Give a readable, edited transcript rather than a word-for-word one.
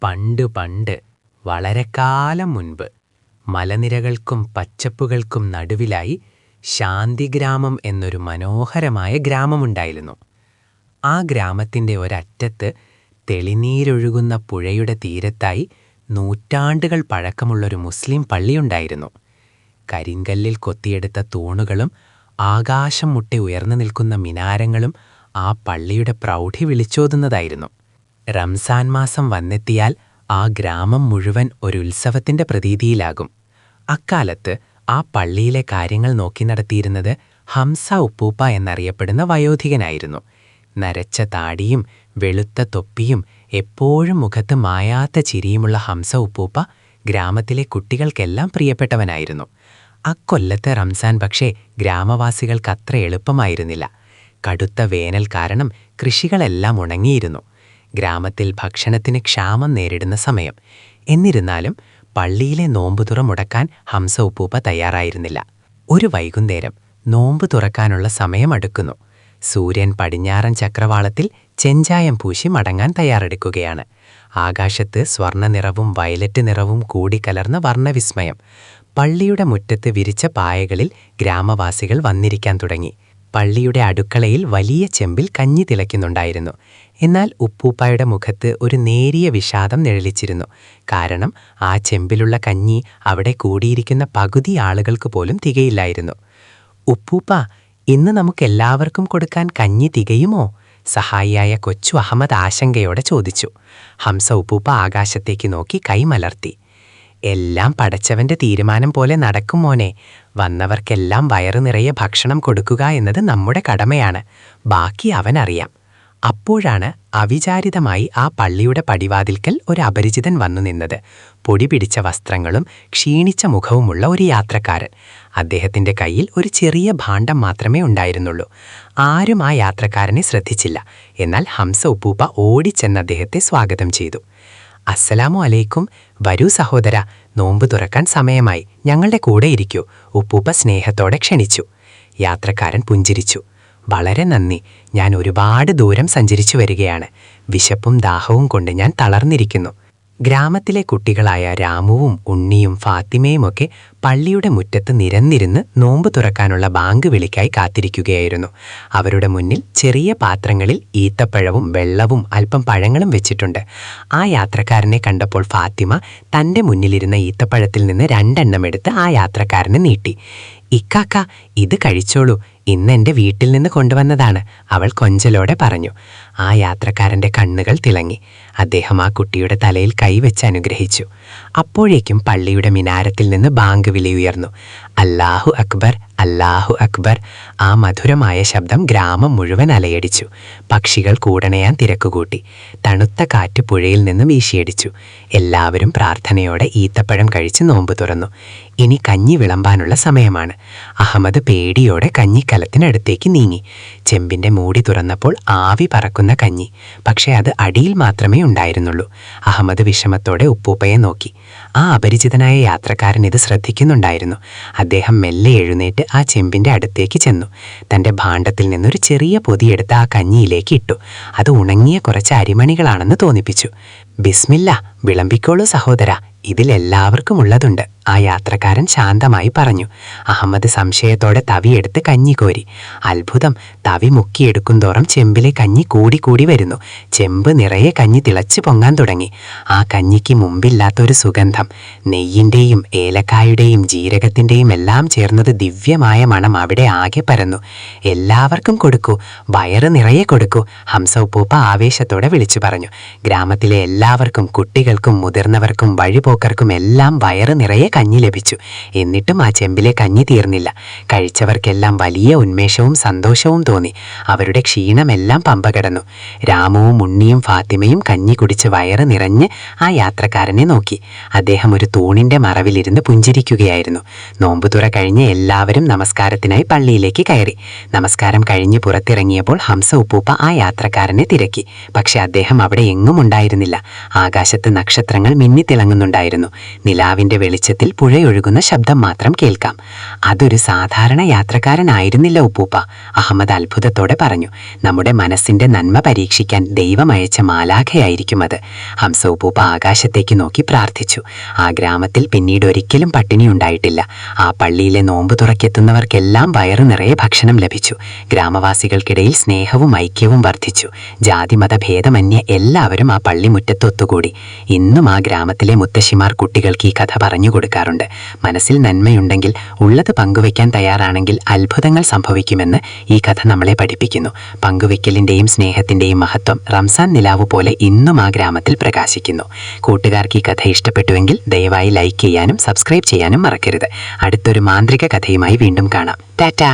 പണ്ട് പണ്ട് വളരെക്കാലം മുൻപ് മലനിരകൾക്കും പച്ചപ്പുകൾക്കും നടുവിലായി ശാന്തിഗ്രാമം എന്നൊരു മനോഹരമായ ഗ്രാമമുണ്ടായിരുന്നു. ആ ഗ്രാമത്തിൻ്റെ ഒരറ്റത്ത് തെളിനീരൊഴുകുന്ന പുഴയുടെ തീരത്തായി നൂറ്റാണ്ടുകൾ പഴക്കമുള്ളൊരു മുസ്ലിം പള്ളിയുണ്ടായിരുന്നു. കരിങ്കല്ലിൽ കൊത്തിയെടുത്ത തൂണുകളും ആകാശം മുട്ടെ ഉയർന്നു നിൽക്കുന്ന മിനാരങ്ങളും ആ പള്ളിയുടെ പ്രൗഢി വിളിച്ചോതുന്നതായിരുന്നു. റംസാൻ മാസം വന്നെത്തിയാൽ ആ ഗ്രാമം മുഴുവൻ ഒരു ഉത്സവത്തിൻ്റെ പ്രതീതിയിലാകും. അക്കാലത്ത് ആ പള്ളിയിലെ കാര്യങ്ങൾ നോക്കി നടത്തിയിരുന്നത് ഹംസ ഉപ്പൂപ്പ എന്നറിയപ്പെടുന്ന വയോധികനായിരുന്നു. നരച്ച താടിയും വെളുത്ത തൊപ്പിയും എപ്പോഴും മുഖത്ത് മായാത്ത ചിരിയുമുള്ള ഹംസ ഉപ്പൂപ്പ ഗ്രാമത്തിലെ കുട്ടികൾക്കെല്ലാം പ്രിയപ്പെട്ടവനായിരുന്നു. അക്കൊല്ലത്തെ റംസാൻ പക്ഷേ ഗ്രാമവാസികൾക്കത്ര എളുപ്പമായിരുന്നില്ല. കടുത്ത വേനൽ കാരണം കൃഷികളെല്ലാം ഉണങ്ങിയിരുന്നു. ഗ്രാമത്തിൽ ഭക്ഷണത്തിന് ക്ഷാമം നേരിടുന്ന സമയം. എന്നിരുന്നാലും പള്ളിയിലെ നോമ്പുതുറ മുടക്കാൻ ഹംസ ഉപ്പൂപ്പ തയ്യാറായിരുന്നില്ല. ഒരു വൈകുന്നേരം നോമ്പ് തുറക്കാനുള്ള സമയം അടുക്കുന്നു. സൂര്യൻ പടിഞ്ഞാറൻ ചക്രവാളത്തിൽ ചെഞ്ചായം പൂശി മടങ്ങാൻ തയ്യാറെടുക്കുകയാണ്. ആകാശത്ത് സ്വർണ്ണ നിറവും വയലറ്റ് നിറവും കൂടിക്കലർന്ന വർണ്ണവിസ്മയം. പള്ളിയുടെ മുറ്റത്ത് വിരിച്ച പായകളിൽ ഗ്രാമവാസികൾ വന്നിരിക്കാൻ തുടങ്ങി. പള്ളിയുടെ അടുക്കളയിൽ വലിയ ചെമ്പിൽ കഞ്ഞി തിളയ്ക്കുന്നുണ്ടായിരുന്നു. എന്നാൽ ഉപ്പൂപ്പായുടെ മുഖത്ത് ഒരു നേരിയ വിഷാദം നിഴലിച്ചിരുന്നു. കാരണം ആ ചെമ്പിലുള്ള കഞ്ഞി അവിടെ കൂടിയിരിക്കുന്ന പകുതി ആളുകൾക്ക് പോലും തികയില്ലായിരുന്നു. ഉപ്പൂപ്പ, ഇന്ന് നമുക്കെല്ലാവർക്കും കൊടുക്കാൻ കഞ്ഞി തികയുമോ? സഹായിയായ കൊച്ചു അഹമ്മദ് ആശങ്കയോടെ ചോദിച്ചു. ഹംസ ഉപ്പൂപ്പ ആകാശത്തേക്ക് നോക്കി കൈമലർത്തി. എല്ലാം പടച്ചവന്റെ തീരുമാനം പോലെ നടക്കും മോനെ. വന്നവർക്കെല്ലാം വയറു നിറയെ ഭക്ഷണം കൊടുക്കുക എന്നത് നമ്മുടെ കടമയാണ്. ബാക്കി അവനറിയാം. അപ്പോഴാണ് അവിചാരിതമായി ആ പള്ളിയുടെ പടിവാതിൽക്കൽ ഒരു അപരിചിതൻ വന്നു നിന്നത്. പൊടി പിടിച്ച വസ്ത്രങ്ങളും ക്ഷീണിച്ച മുഖവുമുള്ള ഒരു യാത്രക്കാരൻ. അദ്ദേഹത്തിൻ്റെ കയ്യിൽ ഒരു ചെറിയ ഭാണ്ഡം മാത്രമേ ഉണ്ടായിരുന്നുള്ളൂ. ആരും ആ യാത്രക്കാരനെ ശ്രദ്ധിച്ചില്ല. എന്നാൽ ഹംസ ഉപ്പൂപ്പ ഓടിച്ചെന്ന് അദ്ദേഹത്തെ സ്വാഗതം ചെയ്തു. അസ്സലാമു അലൈക്കും. വരൂ സഹോദര, നോമ്പ് തുറക്കാൻ സമയമായി, ഞങ്ങളുടെ കൂടെ ഇരിക്കൂ, ഉപ്പൂപ്പ സ്നേഹത്തോടെ ക്ഷണിച്ചു. യാത്രക്കാരൻ പുഞ്ചിരിച്ചു. വളരെ നന്ദി, ഞാൻ ഒരുപാട് ദൂരം സഞ്ചരിച്ചു വരികയാണ്. വിശപ്പും ദാഹവും കൊണ്ട് ഞാൻ തളർന്നിരിക്കുന്നു. ഗ്രാമത്തിലെ കുട്ടികളായ രാമുവും ഉണ്ണിയും ഫാത്തിമയുമൊക്കെ പള്ളിയുടെ മുറ്റത്ത് നിരന്നിരുന്ന് നോമ്പ് തുറക്കാനുള്ള ബാങ്ക് വിളിക്കായി കാത്തിരിക്കുകയായിരുന്നു. അവരുടെ മുന്നിൽ ചെറിയ പാത്രങ്ങളിൽ ഈത്തപ്പഴവും വെള്ളവും അല്പം പഴങ്ങളും വെച്ചിട്ടുണ്ട്. ആ യാത്രക്കാരനെ കണ്ടപ്പോൾ ഫാത്തിമ തൻ്റെ മുന്നിലിരുന്ന ഈത്തപ്പഴത്തിൽ നിന്ന് 2 എണ്ണം എടുത്ത് ആ യാത്രക്കാരനെ നീട്ടി. ഇക്കാക്ക, ഇത് കഴിച്ചോളൂ, ഇന്ന് എൻ്റെ വീട്ടിൽ നിന്ന് കൊണ്ടുവന്നതാണ്, അവൾ കൊഞ്ചലോടെ പറഞ്ഞു. ആ യാത്രക്കാരൻ്റെ കണ്ണുകൾ തിളങ്ങി. അദ്ദേഹം ആ കുട്ടിയുടെ തലയിൽ കൈവച്ച് അനുഗ്രഹിച്ചു. അപ്പോഴേക്കും പള്ളിയുടെ മിനാരത്തിൽ നിന്ന് ബാങ്ക് വിളിയുയർന്നു. അല്ലാഹു അക്ബർ, അല്ലാഹു അക്ബർ. ആ മധുരമായ ശബ്ദം ഗ്രാമം മുഴുവൻ അലയടിച്ചു. പക്ഷികൾ കൂടണയാൻ തിരക്കുകൂട്ടി. തണുത്ത കാറ്റ് പുഴയിൽ നിന്ന് വീശിയടിച്ചു. എല്ലാവരും പ്രാർത്ഥനയോടെ ഈത്തപ്പഴം കഴിച്ച് നോമ്പ് തുറന്നു. ഇനി കഞ്ഞി വിളമ്പാനുള്ള സമയമാണ്. അഹമ്മദ് പേടിയോടെ കഞ്ഞിക്കലത്തിനടുത്തേക്ക് നീങ്ങി. ചെമ്പിൻ്റെ മൂടി തുറന്നപ്പോൾ ആവി പറക്കുന്ന കഞ്ഞി. പക്ഷേ അത് അടിയിൽ മാത്രമേ ഉണ്ടായിരുന്നുള്ളൂ. അഹമ്മദ് വിഷമത്തോടെ ഉപ്പൂപ്പയെ നോക്കി. ആ അപരിചിതനായ യാത്രക്കാരൻ ഇത് ശ്രദ്ധിക്കുന്നുണ്ടായിരുന്നു. അദ്ദേഹം മെല്ലെ എഴുന്നേറ്റ് ആ ചെമ്പിൻ്റെ അടുത്തേക്ക് ചെന്നു. തൻ്റെ ഭാണ്ഡത്തിൽ നിന്നൊരു ചെറിയ പൊതിയെടുത്ത് ആ കഞ്ഞിയിലേക്ക് ഇട്ടു. അത് ഉണങ്ങിയ കുറച്ച് അരിമണികളാണെന്ന് തോന്നിപ്പിച്ചു. ബിസ്മില്ല, വിളമ്പിക്കോളൂ സഹോദര, ഇതിലെല്ലാവർക്കും ഉള്ളതുണ്ട്, ആ യാത്രക്കാരൻ ശാന്തമായി പറഞ്ഞു. അഹമ്മദ് സംശയത്തോടെ തവിയെടുത്ത് കഞ്ഞി കോരി. അത്ഭുതം, തവി മുക്കിയെടുക്കും തോറും ചെമ്പിലെ കഞ്ഞി കൂടി വരുന്നു. ചെമ്പ് നിറയെ കഞ്ഞി തിളച്ചു പൊങ്ങാൻ തുടങ്ങി. ആ കഞ്ഞിക്ക് മുമ്പില്ലാത്തൊരു സുഗന്ധം. നെയ്യിൻ്റെയും ഏലക്കായുടെയും ജീരകത്തിൻ്റെയും എല്ലാം ചേർന്നത് ദിവ്യമായ മണം അവിടെ ആകെ പരന്നു. എല്ലാവർക്കും കൊടുക്കൂ, വയറ് നിറയെ കൊടുക്കൂ, ഹംസ ഉപ്പൂപ്പ ആവേശത്തോടെ വിളിച്ചു പറഞ്ഞു. ഗ്രാമത്തിലെ എല്ലാവർക്കും, കുട്ടികൾക്കും മുതിർന്നവർക്കും വഴിപോക്കർക്കും എല്ലാം വയറ് നിറയെ കഞ്ഞി ലഭിച്ചു. എന്നിട്ടും ആ ചെമ്പിലെ കഞ്ഞി തീർന്നില്ല. കഴിച്ചവർക്കെല്ലാം വലിയ ഉന്മേഷവും സന്തോഷവും തോന്നി. അവരുടെ ക്ഷീണമെല്ലാം പമ്പ കടന്നു. രാമുവും ഉണ്ണിയും ഫാത്തിമയും കഞ്ഞി കുടിച്ച് വയറ് നിറഞ്ഞ് ആ യാത്രക്കാരനെ നോക്കി. അദ്ദേഹം ഒരു തൂണിൻ്റെ മറവിലിരുന്ന് പുഞ്ചിരിക്കുകയായിരുന്നു. നോമ്പുതുറ കഴിഞ്ഞ് എല്ലാവരും നമസ്കാരത്തിനായി പള്ളിയിലേക്ക് കയറി. നമസ്കാരം കഴിഞ്ഞ് പുറത്തിറങ്ങിയപ്പോൾ ഹംസ ഉപ്പൂപ്പ ആ യാത്രക്കാരനെ തിരക്കി. പക്ഷെ അദ്ദേഹം അവിടെ എങ്ങും ഉണ്ടായിരുന്നില്ല. ആകാശത്ത് നക്ഷത്രങ്ങൾ മിന്നിത്തിളങ്ങുന്നുണ്ടായിരുന്നു. നിലാവിൻ്റെ വെളിച്ചത്തിൽ ദൂരത്തിൽ പുഴയൊഴുകുന്ന ശബ്ദം മാത്രം കേൾക്കാം. അതൊരു സാധാരണ യാത്രക്കാരനായിരുന്നില്ല ഉപ്പൂപ്പ, അഹമ്മദ് അത്ഭുതത്തോടെ പറഞ്ഞു. നമ്മുടെ മനസ്സിന്റെ നന്മ പരീക്ഷിക്കാൻ ദൈവം അയച്ച മാലാഖയായിരിക്കും അത്. ഹംസ ഉപ്പൂപ്പ ആകാശത്തേക്ക് നോക്കി പ്രാർത്ഥിച്ചു. ആ ഗ്രാമത്തിൽ പിന്നീട് ഒരിക്കലും പട്ടിണി ഉണ്ടായിട്ടില്ല. ആ പള്ളിയിലെ നോമ്പ് തുറക്കെത്തുന്നവർക്കെല്ലാം വയറു നിറയെ ഭക്ഷണം ലഭിച്ചു. ഗ്രാമവാസികൾക്കിടയിൽ സ്നേഹവും ഐക്യവും വർദ്ധിച്ചു. ജാതിമത ഭേദമന്യേ എല്ലാവരും ആ പള്ളിമുറ്റത്ത് ഒത്തുകൂടി. ഇന്നും ആ ഗ്രാമത്തിലെ മുത്തശ്ശിമാർ കുട്ടികൾക്ക് ഈ കഥ പറഞ്ഞു കൊടുക്കാറുണ്ട്. മനസ്സിൽ നന്മയുണ്ടെങ്കിൽ, ഉള്ളത് പങ്കുവയ്ക്കാൻ തയ്യാറാണെങ്കിൽ അത്ഭുതങ്ങൾ സംഭവിക്കുമെന്ന് ഈ കഥ നമ്മളെ പഠിപ്പിക്കുന്നു. പങ്കുവയ്ക്കലിൻ്റെയും സ്നേഹത്തിൻ്റെയും മഹത്വം റംസാൻ നിലാവ് പോലെ ഇന്നും ആ ഗ്രാമത്തിൽ പ്രകാശിക്കുന്നു. കൂട്ടുകാർക്ക് ഈ കഥ ഇഷ്ടപ്പെട്ടുവെങ്കിൽ ദയവായി ലൈക്ക് ചെയ്യാനും സബ്സ്ക്രൈബ് ചെയ്യാനും മറക്കരുത്. അടുത്തൊരു മാന്ത്രിക കഥയുമായി വീണ്ടും കാണാം. ടാറ്റാ.